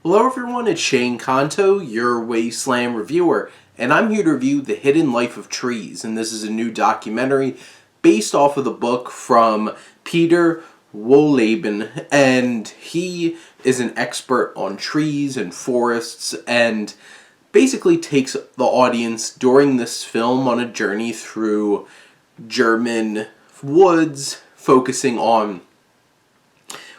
Hello everyone, it's Shane Kanto, your Wasteland reviewer, and I'm here to review The Hidden Life of Trees, and this is a new documentary based off of the book from Peter Wohlleben, and he is an expert on trees and forests, and basically takes the audience during this film on a journey through German woods, focusing on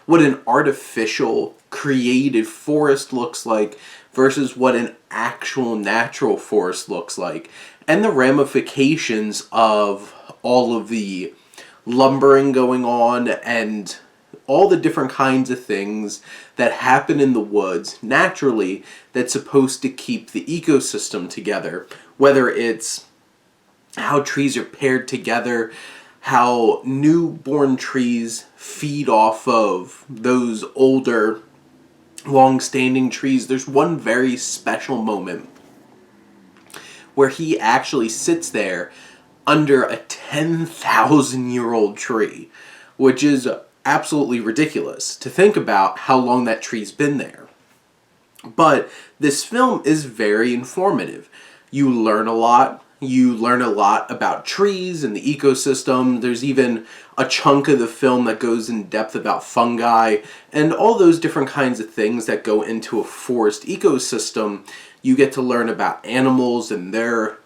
what an artificial, created forest looks like versus what an actual natural forest looks like, and the ramifications of all of the lumbering going on and all the different kinds of things that happen in the woods naturally that's supposed to keep the ecosystem together, whether it's how trees are paired together, how newborn trees feed off of those older, long-standing trees. There's one very special moment where he actually sits there under a 10,000-year-old tree, which is absolutely ridiculous to think about how long that tree's been there. But this film is very informative. You learn a lot. You learn a lot about trees and the ecosystem. There's even a chunk of the film that goes in depth about fungi and all those different kinds of things that go into a forest ecosystem. You get to learn about animals and their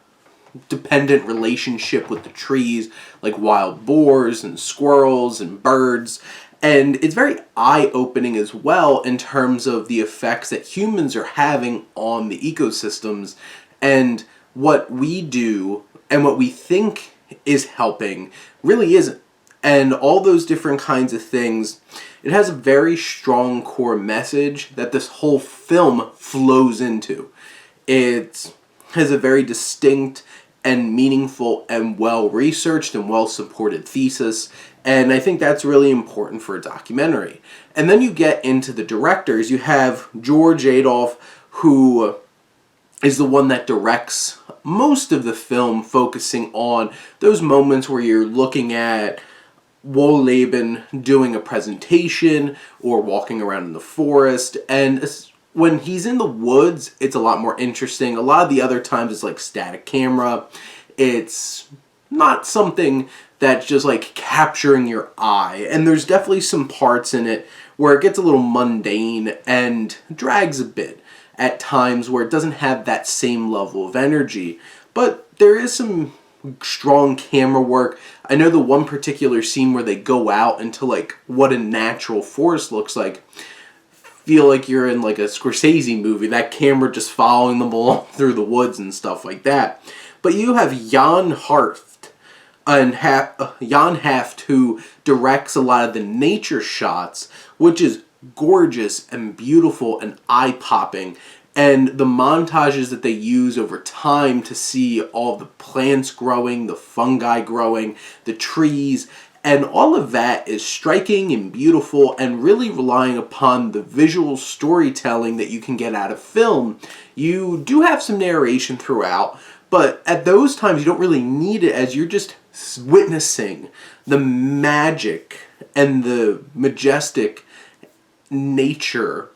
dependent relationship with the trees, like wild boars and squirrels and birds. And it's very eye-opening as well in terms of the effects that humans are having on the ecosystems, and what we do and what we think is helping really isn't. And all those different kinds of things, it has a very strong core message that this whole film flows into. It has a very distinct and meaningful and well-researched and well-supported thesis, and I think that's really important for a documentary. And then you get into the directors. You have Jorg, Adolph, who is the one that directs most of the film, focusing on those moments where you're looking at Wohlleben doing a presentation or walking around in the forest. And when he's in the woods, it's a lot more interesting. A lot of the other times it's like static camera. It's not something that's just like capturing your eye. And there's definitely some parts in it where it gets a little mundane and drags a bit at times, where it doesn't have that same level of energy. But there is some strong camera work. I know the one particular scene where they go out into like what a natural forest looks like, feel like you're in like a Scorsese movie, that camera just following them along through the woods and stuff like that. But you have Jan Haft, who directs a lot of the nature shots, which is gorgeous and beautiful and eye-popping, and the montages that they use over time to see all the plants growing, the fungi growing, the trees, and all of that is striking and beautiful and really relying upon the visual storytelling that you can get out of film. You do have some narration throughout, but at those times you don't really need it, as you're just witnessing the magic and the majestic nature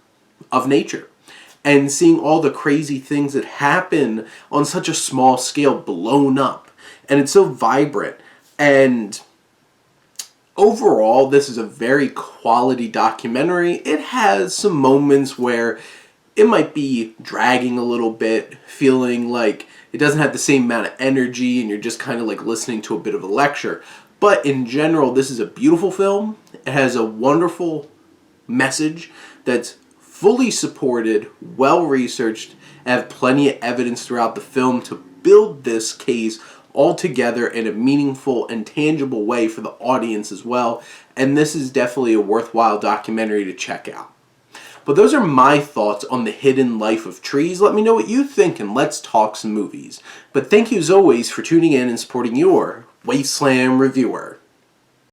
of nature, and seeing all the crazy things that happen on such a small scale blown up. And it's so vibrant. And overall, this is a very quality documentary. It has some moments where it might be dragging a little bit, feeling like it doesn't have the same amount of energy and you're just kind of like listening to a bit of a lecture. But in general, this is a beautiful film. It has a wonderful message that's fully supported, well-researched, and have plenty of evidence throughout the film to build this case all together in a meaningful and tangible way for the audience as well. And this is definitely a worthwhile documentary to check out. But those are my thoughts on The Hidden Life of Trees. Let me know what you think, and let's talk some movies. But thank you as always for tuning in and supporting your Wasteland reviewer.